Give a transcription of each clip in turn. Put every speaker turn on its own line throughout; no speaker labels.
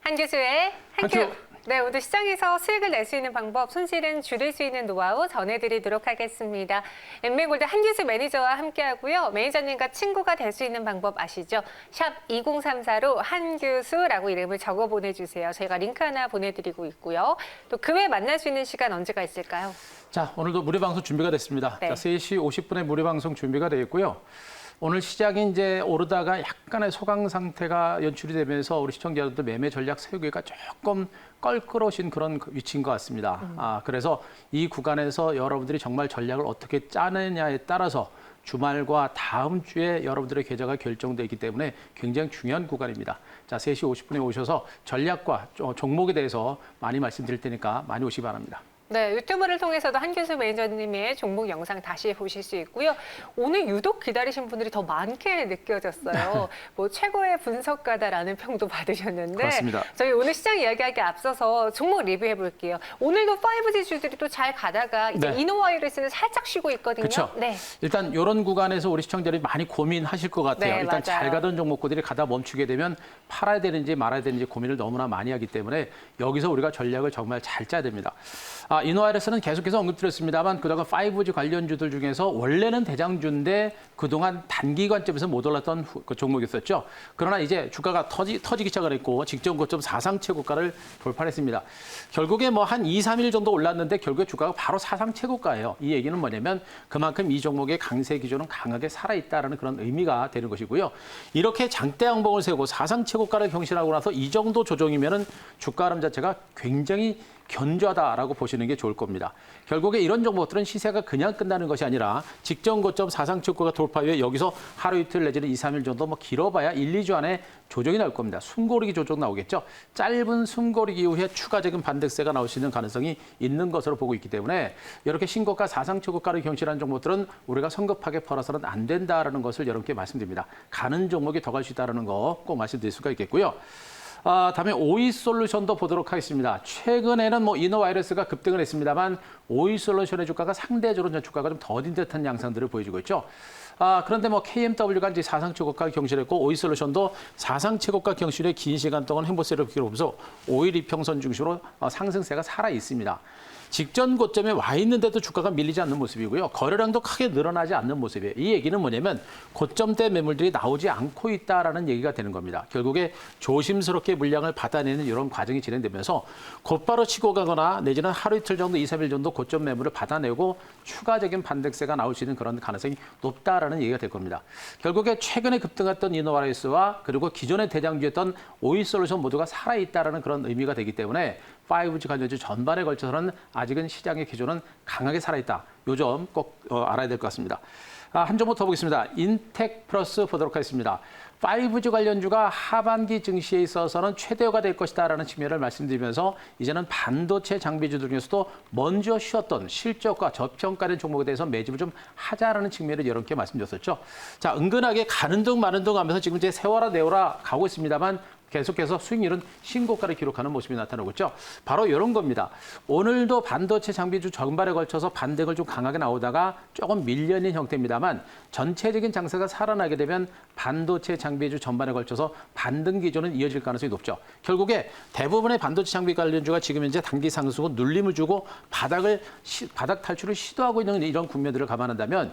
한 교수의 한
큐.
큐. 네, 오늘 시장에서 수익을 낼 수 있는 방법, 손실은 줄일 수 있는 노하우 전해드리도록 하겠습니다. 엠맥골드 한 교수 매니저와 함께하고요. 매니저님과 친구가 될 수 있는 방법 아시죠? 샵 2034로 한 교수라고 이름을 적어 보내주세요. 저희가 링크 하나 보내드리고 있고요. 또 그 외에 만날 수 있는 시간 언제가 있을까요?
자, 오늘도 무료 방송 준비가 됐습니다.
네.
자, 3시 50분에 무료 방송 준비가 되어 있고요. 오늘 시장이 이제 오르다가 약간의 소강 상태가 연출이 되면서 우리 시청자들도 매매 전략 세우기가 조금 껄끄러우신 그런 위치인 것 같습니다. 그래서 이 구간에서 여러분들이 정말 전략을 어떻게 짜느냐에 따라서 주말과 다음 주에 여러분들의 계좌가 결정되기 때문에 굉장히 중요한 구간입니다. 자, 3시 50분에 오셔서 전략과 종목에 대해서 많이 말씀드릴 테니까 많이 오시기 바랍니다.
네, 유튜브를 통해서도 한 교수 매니저님의 종목 영상 다시 보실 수 있고요. 오늘 유독 기다리신 분들이 더 많게 느껴졌어요. 뭐 최고의 분석가다라는 평도 받으셨는데
그렇습니다.
저희 오늘 시장 이야기하기 앞서서 종목 리뷰해 볼게요. 오늘도 5G 주들이 또 잘 가다가 이제
네.
이노와이러스는 살짝 쉬고 있거든요.
그렇죠.
네.
일단 이런 구간에서 우리 시청자들이 많이 고민하실 것 같아요.
네,
일단 잘
맞아요.
가던 종목들이 가다 멈추게 되면 팔아야 되는지 말아야 되는지 고민을 너무나 많이 하기 때문에 여기서 우리가 전략을 정말 잘 짜야 됩니다. 이노와이러스는 계속해서 언급드렸습니다만 그동안 5G 관련주들 중에서 원래는 대장주인데 그동안 단기 관점에서 못 올랐던 그 종목이 있었죠. 그러나 이제 주가가 터지기 시작을 했고 직전 고점 사상 최고가를 돌파했습니다. 결국에 뭐 한 2, 3일 정도 올랐는데 결국에 주가가 바로 사상 최고가예요. 이 얘기는 뭐냐면 그만큼 이 종목의 강세 기조는 강하게 살아있다는 그런 의미가 되는 것이고요. 이렇게 장대 양봉을 세우고 사상 최고가를 경신하고 나서 이 정도 조정이면은 주가 흐름 자체가 굉장히 견조하다라고 보시는 게 좋을 겁니다. 결국에 이런 종목들은 시세가 그냥 끝나는 것이 아니라 직전 고점 사상 최고가 돌파 후에 여기서 하루 이틀 내지는 2, 3일 정도 뭐 길어봐야 1, 2주 안에 조정이 나올 겁니다. 숨고르기 조정 나오겠죠. 짧은 숨고르기 이후에 추가적인 반등세가 나올 수 있는 가능성이 있는 것으로 보고 있기 때문에 이렇게 신고가 사상 최고가를 경신한 종목들은 우리가 성급하게 팔아서는 안 된다라는 것을 여러분께 말씀드립니다. 가는 종목이 더 갈 수 있다는 거 꼭 말씀드릴 수가 있겠고요. 다음에 오이솔루션도 보도록 하겠습니다. 최근에는 뭐 이노와이러스가 급등을 했습니다만 오이솔루션의 주가가 상대적으로 주가가 좀 더딘 듯한 양상들을 보여주고 있죠. 그런데 뭐 KMW가 이제 사상 최고가 경신했고 오이솔루션도 사상 최고가 경신에 긴 시간 동안 행보세를 기록하면서 5일 이평선 중심으로 상승세가 살아 있습니다. 직전 고점에 와 있는데도 주가가 밀리지 않는 모습이고요. 거래량도 크게 늘어나지 않는 모습이에요. 이 얘기는 뭐냐면 고점대 매물들이 나오지 않고 있다라는 얘기가 되는 겁니다. 결국에 조심스럽게 물량을 받아내는 이런 과정이 진행되면서 곧바로 치고 가거나 내지는 하루 이틀 정도, 2, 3일 정도 고점 매물을 받아내고 추가적인 반등세가 나올 수 있는 그런 가능성이 높다라는 얘기가 될 겁니다. 결국에 최근에 급등했던 이노와이러스와 그리고 기존의 대장주였던 오이솔루션 모두가 살아있다라는 그런 의미가 되기 때문에 5G 관련주 전반에 걸쳐서는 아직은 시장의 기조는 강하게 살아있다. 요 점 꼭 알아야 될 것 같습니다. 한 종목 더 보겠습니다. 인텍플러스 보도록 하겠습니다. 5G 관련주가 하반기 증시에 있어서는 최대어가 될 것이다라는 측면을 말씀드리면서 이제는 반도체 장비주들 중에서도 먼저 쉬었던 실적과 저평가된 종목에 대해서 매집을 좀 하자라는 측면을 여러분께 말씀드렸었죠. 자, 은근하게 가는 둥 마는 둥 하면서 지금 이제 세워라 내워라 가고 있습니다만 계속해서 수익률은 신고가를 기록하는 모습이 나타나고 있죠. 바로 이런 겁니다. 오늘도 반도체 장비주 전반에 걸쳐서 반등을 좀 강하게 나오다가 조금 밀려있는 형태입니다만 전체적인 장세가 살아나게 되면 반도체 장비주 전반에 걸쳐서 반등 기조는 이어질 가능성이 높죠. 결국에 대부분의 반도체 장비 관련주가 지금 현재 단기 상승 후 눌림을 주고 바닥 탈출을 시도하고 있는 이런 국면들을 감안한다면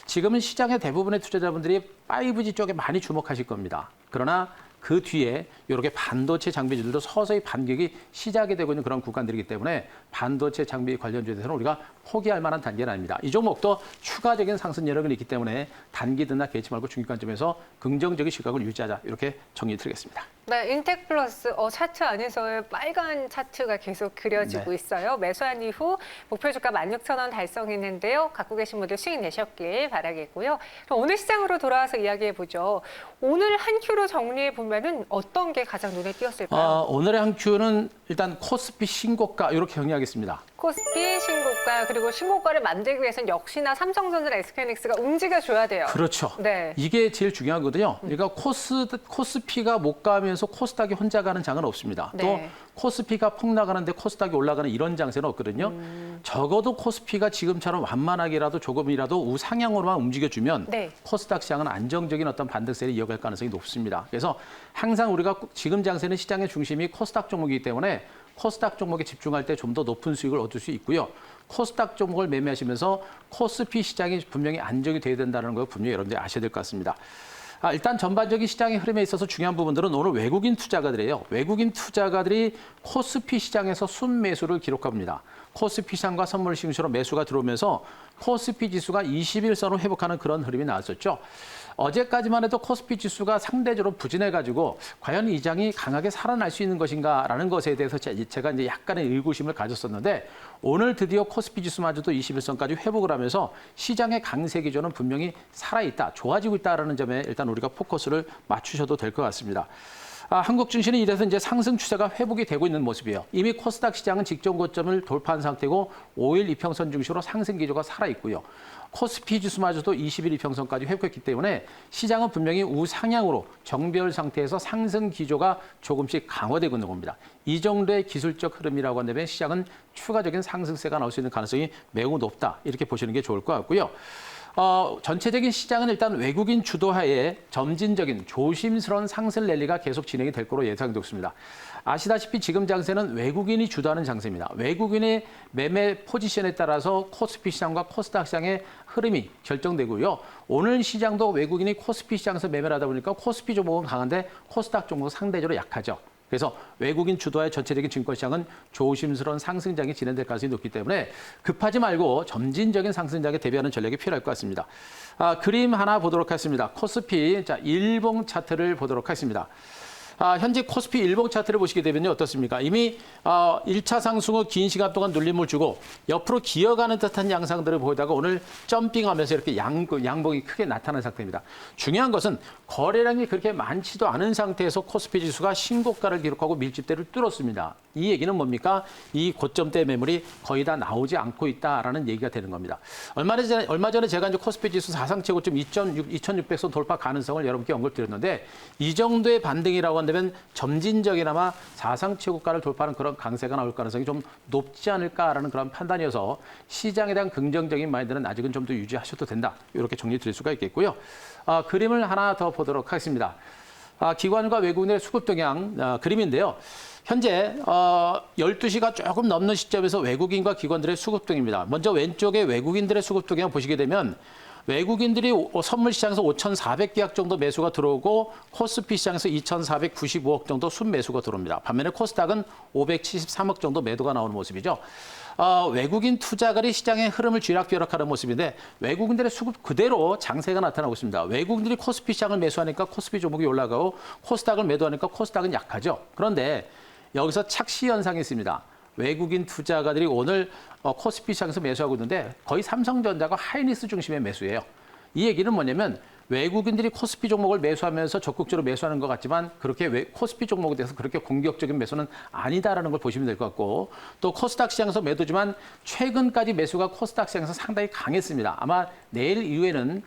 지금은 시장의 대부분의 투자자분들이 5G 쪽에 많이 주목하실 겁니다. 그러나 그 뒤에 이렇게 반도체 장비주들도 서서히 반격이 시작이 되고 있는 그런 구간들이기 때문에 반도체 장비 관련주에 대해서는 우리가 포기할 만한 단계는 아닙니다. 이 종목도 추가적인 상승 여력이 있기 때문에 단기 드나 개치 말고 중기 관점에서 긍정적인 시각을 유지하자 이렇게 정리 드리겠습니다.
네, 인텍플러스 차트 안에서의 빨간 차트가 계속 그려지고
네.
있어요. 매수한 이후 목표 주가 16,000원 달성했는데요. 갖고 계신 분들 수익 내셨길 바라겠고요. 그럼 오늘 시장으로 돌아와서 이야기해 보죠. 오늘 한 큐로 정리해 보면은 어떤 게 가장 눈에 띄었을까요?
오늘의 한 큐는 일단 코스피 신고가 이렇게 정리하겠습니다.
코스피 신고가 그리고 신고가를 만들기 위해서는 역시나 삼성전자, SK하이닉스가 움직여줘야 돼요.
그렇죠.
네.
이게 제일 중요하거든요. 그러니까 코스피가 못 가면서 코스닥이 혼자 가는 장은 없습니다.
네.
또 코스피가 폭락하는데 코스닥이 올라가는 이런 장세는 없거든요. 적어도 코스피가 지금처럼 완만하게라도 조금이라도 우상향으로만 움직여주면
네.
코스닥 시장은 안정적인 어떤 반등세를 이어갈 가능성이 높습니다. 그래서 항상 우리가 지금 장세는 시장의 중심이 코스닥 종목이기 때문에 코스닥 종목에 집중할 때 좀 더 높은 수익을 얻을 수 있고요. 코스닥 종목을 매매하시면서 코스피 시장이 분명히 안정이 돼야 된다는 걸 분명히 여러분들이 아셔야 될 것 같습니다. 일단 전반적인 시장의 흐름에 있어서 중요한 부분들은 오늘 외국인 투자가들이에요. 외국인 투자가들이 코스피 시장에서 순매수를 기록합니다. 코스피 시장과 선물 싱수로 매수가 들어오면서 코스피 지수가 21선을 회복하는 그런 흐름이 나왔었죠. 어제까지만 해도 코스피 지수가 상대적으로 부진해가지고 과연 이 장이 강하게 살아날 수 있는 것인가라는 것에 대해서 제가 이제 약간의 의구심을 가졌었는데 오늘 드디어 코스피 지수마저도 21선까지 회복을 하면서 시장의 강세 기조는 분명히 살아있다, 좋아지고 있다라는 점에 일단 우리가 포커스를 맞추셔도 될 것 같습니다. 한국 증시는 이래서 이제 상승 추세가 회복이 되고 있는 모습이에요. 이미 코스닥 시장은 직전 고점을 돌파한 상태고 5일 이평선 중심으로 상승 기조가 살아있고요. 코스피 지수마저도 20일 이평선까지 회복했기 때문에 시장은 분명히 우상향으로 정배열 상태에서 상승 기조가 조금씩 강화되고 있는 겁니다. 이 정도의 기술적 흐름이라고 한다면 시장은 추가적인 상승세가 나올 수 있는 가능성이 매우 높다. 이렇게 보시는 게 좋을 것 같고요. 전체적인 시장은 일단 외국인 주도하에 점진적인 조심스러운 상승 랠리가 계속 진행이 될 거로 예상되고 아시다시피 지금 장세는 외국인이 주도하는 장세입니다. 외국인의 매매 포지션에 따라서 코스피 시장과 코스닥 시장의 흐름이 결정되고요. 오늘 시장도 외국인이 코스피 시장에서 매매를 하다 보니까 코스피 종목은 강한데 코스닥 종목은 상대적으로 약하죠. 그래서 외국인 주도의 전체적인 증권시장은 조심스러운 상승장이 진행될 가능성이 높기 때문에 급하지 말고 점진적인 상승장에 대비하는 전략이 필요할 것 같습니다. 그림 하나 보도록 하겠습니다. 코스피 일봉 차트를 보도록 하겠습니다. 현재 코스피 일봉 차트를 보시게 되면요. 어떻습니까? 이미 1차 상승 후 긴 시간 동안 눌림을 주고 옆으로 기어가는 듯한 양상들을 보이다가 오늘 점핑하면서 이렇게 양봉이 크게 나타난 상태입니다. 중요한 것은 거래량이 그렇게 많지도 않은 상태에서 코스피 지수가 신고가를 기록하고 밀집대를 뚫었습니다. 이 얘기는 뭡니까? 이 고점대 매물이 거의 다 나오지 않고 있다라는 얘기가 되는 겁니다. 얼마 전에 제가 이제 코스피 지수 사상 최고점 2,600선 돌파 가능성을 여러분께 언급드렸는데 이 정도의 반등이라고 한다면 점진적이나마 사상 최고가를 돌파하는 그런 강세가 나올 가능성이 좀 높지 않을까라는 그런 판단이어서 시장에 대한 긍정적인 마인드는 아직은 좀 더 유지하셔도 된다. 이렇게 정리 드릴 수가 있겠고요. 그림을 하나 더 보도록 하겠습니다. 기관과 외국인의 수급 동향 그림인데요. 현재 12시가 조금 넘는 시점에서 외국인과 기관들의 수급 동향입니다. 먼저 왼쪽에 외국인들의 수급 동향 보시게 되면 외국인들이 선물 시장에서 5,400계약 정도 매수가 들어오고 코스피 시장에서 2,495억 정도 순매수가 들어옵니다. 반면에 코스닥은 573억 정도 매도가 나오는 모습이죠. 외국인 투자가들이 시장의 흐름을 쥐락펴락하는 모습인데 외국인들의 수급 그대로 장세가 나타나고 있습니다. 외국인들이 코스피 시장을 매수하니까 코스피 종목이 올라가고 코스닥을 매도하니까 코스닥은 약하죠. 그런데 여기서 착시 현상이 있습니다. 외국인 투자가들이 오늘 코스피 시장에서 매수하고 있는데 거의 삼성전자가 하이닉스 중심의 매수예요. 이 얘기는 뭐냐면 외국인들이 코스피 종목을 매수하면서 적극적으로 매수하는 것 같지만 그렇게 코스피 종목에 대해서 그렇게 공격적인 매수는 아니다라는 걸 보시면 될 것 같고 또 코스닥 시장에서 매도지만 최근까지 매수가 코스닥 시장에서 상당히 강했습니다. 아마 내일 이후에는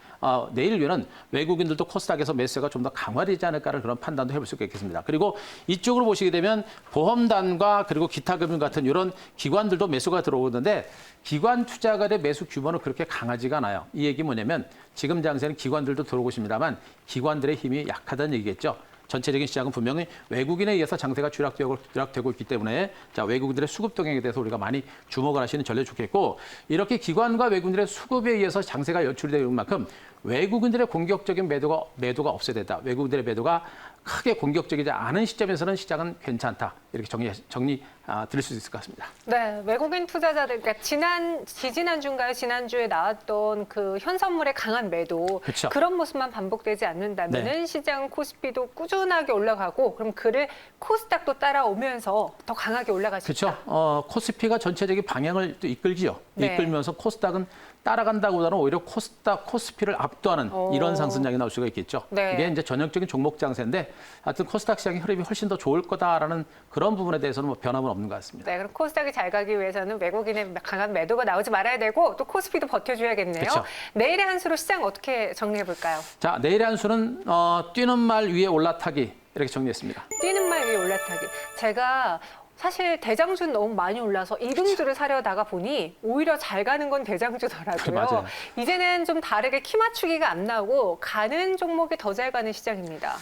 외국인들도 코스닥에서 매수가 좀 더 강화되지 않을까라는 그런 판단도 해볼 수가 있겠습니다. 그리고 이쪽으로 보시게 되면 보험단과 그리고 기타금융 같은 이런 기관들도 매수가 들어오는데 기관 투자가의 매수 규모는 그렇게 강하지가 않아요. 이 얘기 뭐냐면 지금 장세는 기관들도 들어오고 있습니다만 기관들의 힘이 약하다는 얘기겠죠. 전체적인 시장은 분명히 외국인에 의해서 장세가 쥐락되고 있기 때문에 외국인들의 수급 동향에 대해서 우리가 많이 주목을 하시는 전략이 좋겠고 이렇게 기관과 외국인들의 수급에 의해서 장세가 연출되는 만큼 외국인들의 공격적인 매도가 없어야 된다. 외국인들의 매도가 크게 공격적이지 않은 시점에서는 시장은 괜찮다. 이렇게 정리 드릴 수 있을 것 같습니다.
네, 외국인 투자자들, 그러니까 지난주인가요? 지난주에 나왔던 그 현선물의 강한 매도
그렇죠.
그런 모습만 반복되지 않는다면은
네.
시장 코스피도 꾸준하게 올라가고 그럼 그를 코스닥도 따라오면서 더 강하게 올라갈 수 있다.
그렇죠. 코스피가 전체적인 방향을 또 이끌지요.
네.
이끌면서 코스닥은 따라간다기보다는 오히려 코스닥, 코스피를 압도하는 이런 상승장이 나올 수가 있겠죠.
네.
이게 이제 전형적인 종목 장세인데 하여튼 코스닥 시장의 흐름이 훨씬 더 좋을 거다라는 그런 부분에 대해서는 뭐 변함은 없는 것 같습니다.
네, 그럼 코스닥이 잘 가기 위해서는 외국인의 강한 매도가 나오지 말아야 되고 또 코스피도 버텨줘야겠네요.
그쵸.
내일의 한 수로 시장 어떻게 정리해 볼까요?
자, 내일의 한 수는 뛰는 말 위에 올라타기 이렇게 정리했습니다.
뛰는 말 위에 올라타기. 제가 사실 대장주는 너무 많이 올라서 이등주를 사려다가 보니 오히려 잘 가는 건 대장주더라고요.
맞아요.
이제는 좀 다르게 키 맞추기가 안 나오고 가는 종목이 더 잘 가는 시장입니다.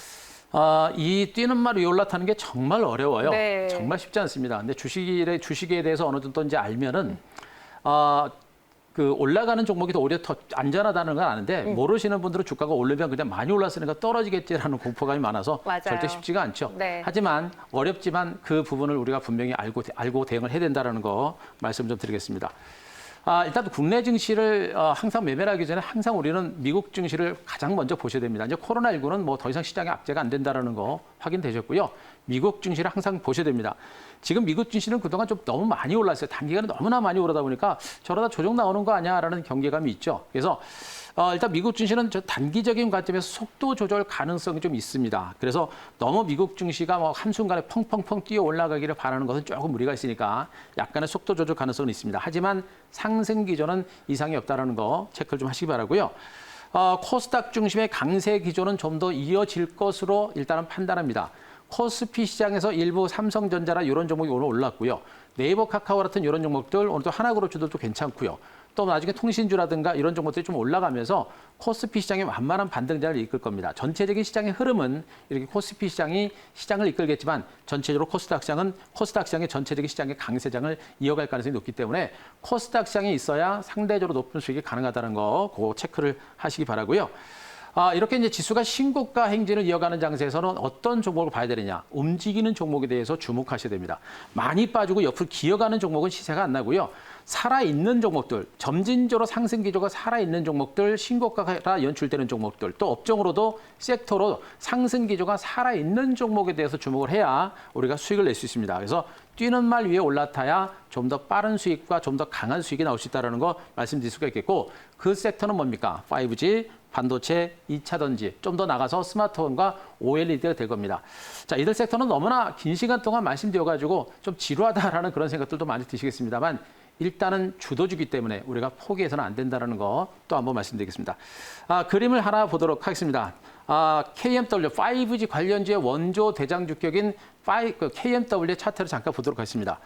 이 뛰는 말 위에 올라타는 게 정말 어려워요.
네.
정말 쉽지 않습니다. 근데 주식에 대해서 어느 정도 이제 알면은 그 올라가는 종목이 더 오히려 더 안전하다는 건 아는데 모르시는 분들은 주가가 오르면 그냥 많이 올랐으니까 떨어지겠지라는 공포감이 많아서
맞아요.
절대 쉽지가 않죠.
네.
하지만 어렵지만 그 부분을 우리가 분명히 알고 대응을 해야 된다는 거 말씀 좀 드리겠습니다. 일단 국내 증시를 항상 매매하기 전에 항상 우리는 미국 증시를 가장 먼저 보셔야 됩니다. 이제 코로나19는 뭐 더 이상 시장에 악재가 안 된다는 거 확인되셨고요. 미국 증시를 항상 보셔야 됩니다. 지금 미국 증시는 그동안 좀 너무 많이 올랐어요. 단기간에 너무나 많이 오르다 보니까 저러다 조정 나오는 거 아니야라는 경계감이 있죠. 그래서 일단 미국 증시는 저 단기적인 관점에서 속도 조절 가능성이 좀 있습니다. 그래서 너무 미국 증시가 뭐 한순간에 펑펑펑 뛰어 올라가기를 바라는 것은 조금 무리가 있으니까 약간의 속도 조절 가능성은 있습니다. 하지만 상승 기조는 이상이 없다는 거 체크를 좀 하시기 바라고요. 코스닥 중심의 강세 기조는 좀 더 이어질 것으로 일단은 판단합니다. 코스피 시장에서 일부 삼성전자나 이런 종목이 오늘 올랐고요. 네이버, 카카오 같은 이런 종목들 오늘 또 하나그룹주들도 괜찮고요. 또 나중에 통신주라든가 이런 종목들이 좀 올라가면서 코스피 시장의 완만한 반등장을 이끌 겁니다. 전체적인 시장의 흐름은 이렇게 코스피 시장이 시장을 이끌겠지만 전체적으로 코스닥 시장의 전체적인 시장의 강세장을 이어갈 가능성이 높기 때문에 코스닥 시장이 있어야 상대적으로 높은 수익이 가능하다는 거 그거 체크를 하시기 바라고요. 이렇게 이제 지수가 신고가 행진을 이어가는 장세에서는 어떤 종목을 봐야 되느냐. 움직이는 종목에 대해서 주목하셔야 됩니다. 많이 빠지고 옆으로 기어가는 종목은 시세가 안 나고요. 살아있는 종목들, 점진적으로 상승 기조가 살아있는 종목들, 신고가가 연출되는 종목들, 또 업종으로도 섹터로 상승 기조가 살아있는 종목에 대해서 주목을 해야 우리가 수익을 낼 수 있습니다. 그래서 뛰는 말 위에 올라타야 좀 더 빠른 수익과 좀 더 강한 수익이 나올 수 있다는 거 말씀드릴 수가 있겠고 그 섹터는 뭡니까? 5G, 반도체, 2차 전지, 좀 더 나가서 스마트폰과 OLED가 될 겁니다. 자, 이들 섹터는 너무나 긴 시간 동안 말씀드려가지고 좀 지루하다라는 그런 생각들도 많이 드시겠습니다만 일단은 주도주기 때문에 우리가 포기해서는 안 된다는 거 또 한번 말씀드리겠습니다. 그림을 하나 보도록 하겠습니다. KMW, 5G 관련주의 원조 대장주격인 KMW의 차트를 잠깐 보도록 하겠습니다.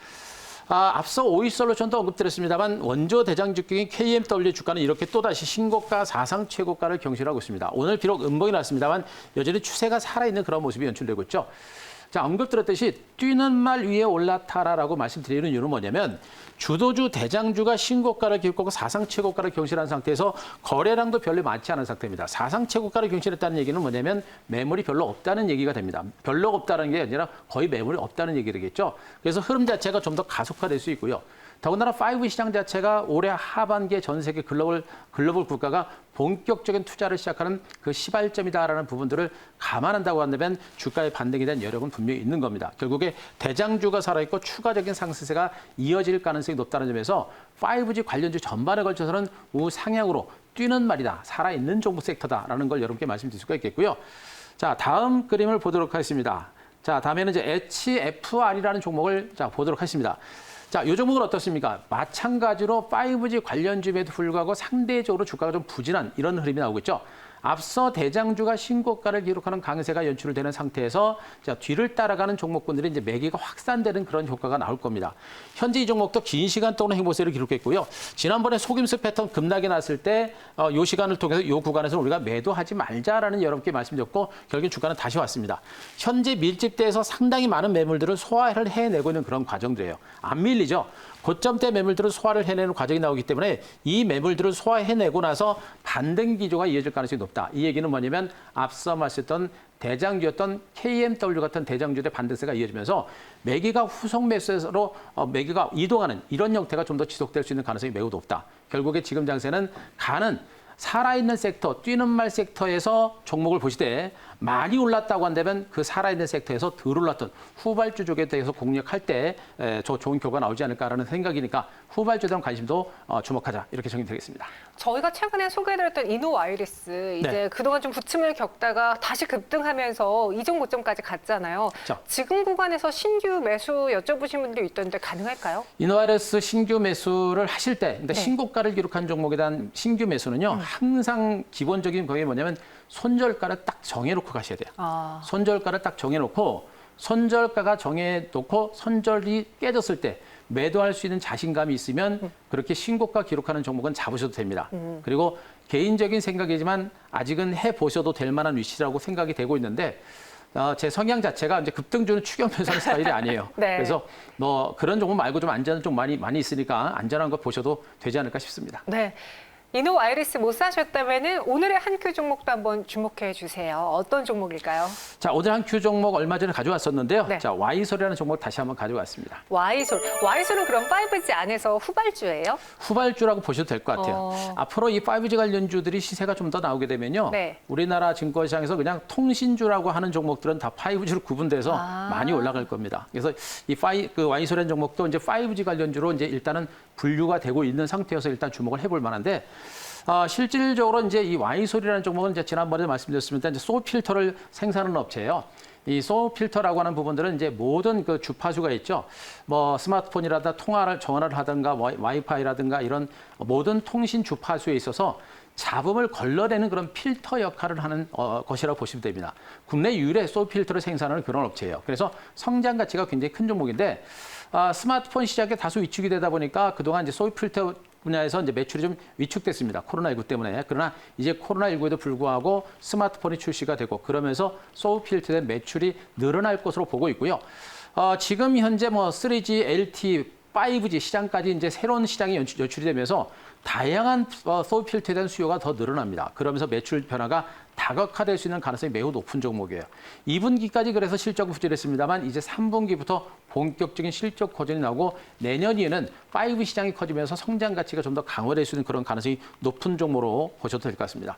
앞서 오이솔루션도 언급드렸습니다만 원조 대장주격인 KMW 주가는 이렇게 또다시 신고가 사상 최고가를 경신하고 있습니다. 오늘 비록 음봉이 났습니다만 여전히 추세가 살아있는 그런 모습이 연출되고 있죠. 자, 언급드렸듯이 뛰는 말 위에 올라타라라고 말씀드리는 이유는 뭐냐면 주도주 대장주가 신고가를 기록하고 사상 최고가를 경신한 상태에서 거래량도 별로 많지 않은 상태입니다. 사상 최고가를 경신했다는 얘기는 뭐냐면 매물이 별로 없다는 얘기가 됩니다. 별로 없다는 게 아니라 거의 매물이 없다는 얘기 되겠죠. 그래서 흐름 자체가 좀 더 가속화될 수 있고요. 더군다나 5G 시장 자체가 올해 하반기에 전 세계 글로벌 국가가 본격적인 투자를 시작하는 그 시발점이다라는 부분들을 감안한다고 한다면 주가의 반등에 대한 여력은 분명히 있는 겁니다. 결국에 대장주가 살아있고 추가적인 상승세가 이어질 가능성이 높다는 점에서 5G 관련주 전반에 걸쳐서는 우상향으로 뛰는 말이다. 살아있는 종목 섹터다라는 걸 여러분께 말씀드릴 수가 있겠고요. 자, 다음 그림을 보도록 하겠습니다. 자, 다음에는 이제 HFR이라는 종목을 보도록 하겠습니다. 자, 이 종목은 어떻습니까? 마찬가지로 5G 관련주임에도 불구하고 상대적으로 주가가 좀 부진한 이런 흐름이 나오고 있죠. 앞서 대장주가 신고가를 기록하는 강세가 연출되는 상태에서 뒤를 따라가는 종목군들이 이제 매기가 확산되는 그런 효과가 나올 겁니다. 현재 이 종목도 긴 시간 동안 행보세를 기록했고요. 지난번에 속임수 패턴 급락이 났을 때 이 시간을 통해서 이 구간에서 우리가 매도하지 말자라는 여러분께 말씀드렸고 결국엔 주가는 다시 왔습니다. 현재 밀집대에서 상당히 많은 매물들을 소화를 해내고 있는 그런 과정들이에요. 안 밀리죠. 고점대 매물들을 소화를 해내는 과정이 나오기 때문에 이 매물들을 소화해내고 나서 반등 기조가 이어질 가능성이 높다. 이 얘기는 뭐냐면 앞서 말씀했던 대장주였던 KMW 같은 대장주의 반등세가 이어지면서 매기가 후속 매수로 매기가 이동하는 이런 형태가 좀 더 지속될 수 있는 가능성이 매우 높다. 결국에 지금 장세는 살아있는 섹터, 뛰는 말 섹터에서 종목을 보시되 많이 올랐다고 한다면 그 살아있는 섹터에서 덜 올랐던 후발주 쪽에 대해서 공략할 때 저 좋은 결과가 나오지 않을까라는 생각이니까 후발주에 대한 관심도 주목하자 이렇게 정리되겠습니다.
저희가 최근에 소개해드렸던 이노와이리스 이제
네.
그동안 좀 부침을 겪다가 다시 급등하면서 이전 고점까지 갔잖아요.
자.
지금 구간에서 신규 매수 여쭤보신 분들이 있던데 가능할까요?
이노아레스 신규 매수를 하실 때, 근데
네.
신고가를 기록한 종목에 대한 신규 매수는요, 항상 기본적인 거게 뭐냐면 손절가를 딱 정해놓고 가셔야 돼요.
아,
손절가를 딱 정해놓고 손절가가 정해놓고 손절이 깨졌을 때 매도할 수 있는 자신감이 있으면 그렇게 신고가 기록하는 종목은 잡으셔도 됩니다. 그리고 개인적인 생각이지만 아직은 해보셔도 될 만한 위치라고 생각이 되고 있는데 제 성향 자체가 이제 급등주는 추격면서 스타일이 아니에요.
네.
그래서 뭐 그런 종목 말고 좀 안전한 좀 많이 있으니까 안전한 거 보셔도 되지 않을까 싶습니다.
네. 이노와이리스 못 사셨다면은 오늘의 한 큐 종목도 한번 주목해 주세요. 어떤 종목일까요?
자, 오늘 한 큐 종목 얼마 전에 가져왔었는데요.
네.
자, Y솔이라는 종목 다시 한번 가져왔습니다.
와이솔. 와이솔은 그럼 5G 안에서 후발주예요?
후발주라고 보셔도 될 것 같아요. 앞으로 이 5G 관련주들이 시세가 좀 더 나오게 되면요.
네.
우리나라 증권시장에서 그냥 통신주라고 하는 종목들은 다 5G로 구분돼서 많이 올라갈 겁니다. 그래서 이 Y솔이라는 종목도 이제 5G 관련주로 이제 일단은 분류가 되고 있는 상태여서 일단 주목을 해볼 만한데 실질적으로 이제 이 Y솔이라는 종목은 이제 지난번에 말씀드렸습니다. 이제 소울 필터를 생산하는 업체예요. 이 소울 필터라고 하는 부분들은 이제 모든 그 주파수가 있죠. 뭐 스마트폰이라든가 전화를 하든가 와이파이라든가 이런 모든 통신 주파수에 있어서 잡음을 걸러내는 그런 필터 역할을 하는 것이라고 보시면 됩니다. 국내 유일의 소울 필터를 생산하는 그런 업체예요. 그래서 성장 가치가 굉장히 큰 종목인데 스마트폰 시장에 다소 위축이 되다 보니까 그동안 이제 소울 필터 분야에서 이제 매출이 좀 위축됐습니다. 코로나19 때문에. 그러나 이제 코로나19에도 불구하고 스마트폰이 출시가 되고 그러면서 소울 필터의 매출이 늘어날 것으로 보고 있고요. 지금 현재 뭐 3G, LTE, 5G 시장까지 이제 새로운 시장이 연출이 되면서 다양한 소울 필터에 대한 수요가 더 늘어납니다. 그러면서 매출 변화가 다각화될 수 있는 가능성이 매우 높은 종목이에요. 2분기까지 그래서 실적은 부진했습니다만 이제 3분기부터 본격적인 실적 호전이 나오고 내년에는 5G 시장이 커지면서 성장 가치가 좀 더 강화될 수 있는 그런 가능성이 높은 종목으로 보셔도 될 것 같습니다.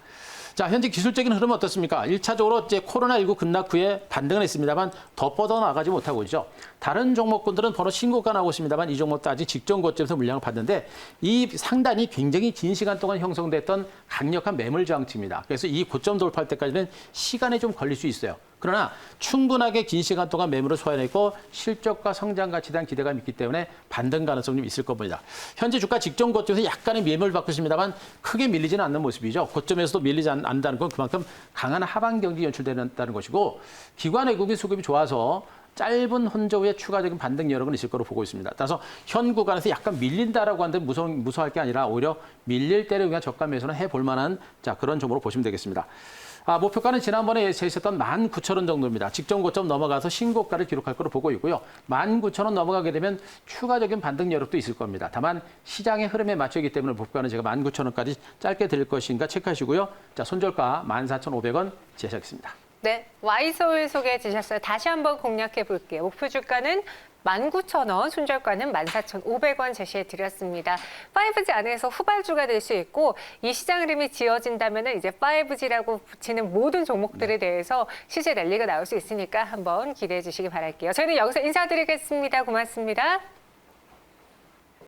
자, 현재 기술적인 흐름은 어떻습니까? 1차적으로 이제 코로나19 급락 후에 반등은 했습니다만 더 뻗어나가지 못하고 있죠. 다른 종목군들은 바로 신고가 나오고 있습니다만 이 종목도 아직 직전 고점에서 물량을 받는데 이 상단이 굉장히 긴 시간 동안 형성됐던 강력한 매물 저항치입니다. 그래서 이 고점 돌파할 때까지는 시간이 좀 걸릴 수 있어요. 그러나 충분하게 긴 시간 동안 매물을 소화해냈고 실적과 성장 가치에 대한 기대감이 있기 때문에 반등 가능성이 좀 있을 겁니다. 현재 주가 직전 고점에서 약간의 매물을 받고 있습니다만 크게 밀리지는 않는 모습이죠. 고점에서도 밀리지 않는다는 건 그만큼 강한 하방 경기 연출된다는 것이고 기관 외국인 수급이 좋아서 짧은 혼조 후에 추가적인 반등 여력은 있을 거로 보고 있습니다. 따라서 현 구간에서 약간 밀린다라고 하는데 무서워할 게 아니라 오히려 밀릴 때를 위한 저가 매수는 해볼 만한 그런 종목으로 보시면 되겠습니다. 목표가는 지난번에 제시했던 19,000원 정도입니다. 직전 고점 넘어가서 신고가를 기록할 거로 보고 있고요. 19,000원 넘어가게 되면 추가적인 반등 여력도 있을 겁니다. 다만 시장의 흐름에 맞춰있기 때문에 목표가는 제가 19,000원까지 짧게 드릴 것인가 체크하시고요. 자, 손절가 14,500원 제시하겠습니다.
네, Y솔 소개해 주셨어요. 다시 한번 공략해 볼게요. 목표 주가는 19,000원, 손절가는 14,500원 제시해 드렸습니다. 5G 안에서 후발주가 될 수 있고 이 시장 흐름이 지어진다면 이제 5G라고 붙이는 모든 종목들에 대해서 시세 랠리가 나올 수 있으니까 한번 기대해 주시기 바랄게요. 저희는 여기서 인사드리겠습니다. 고맙습니다.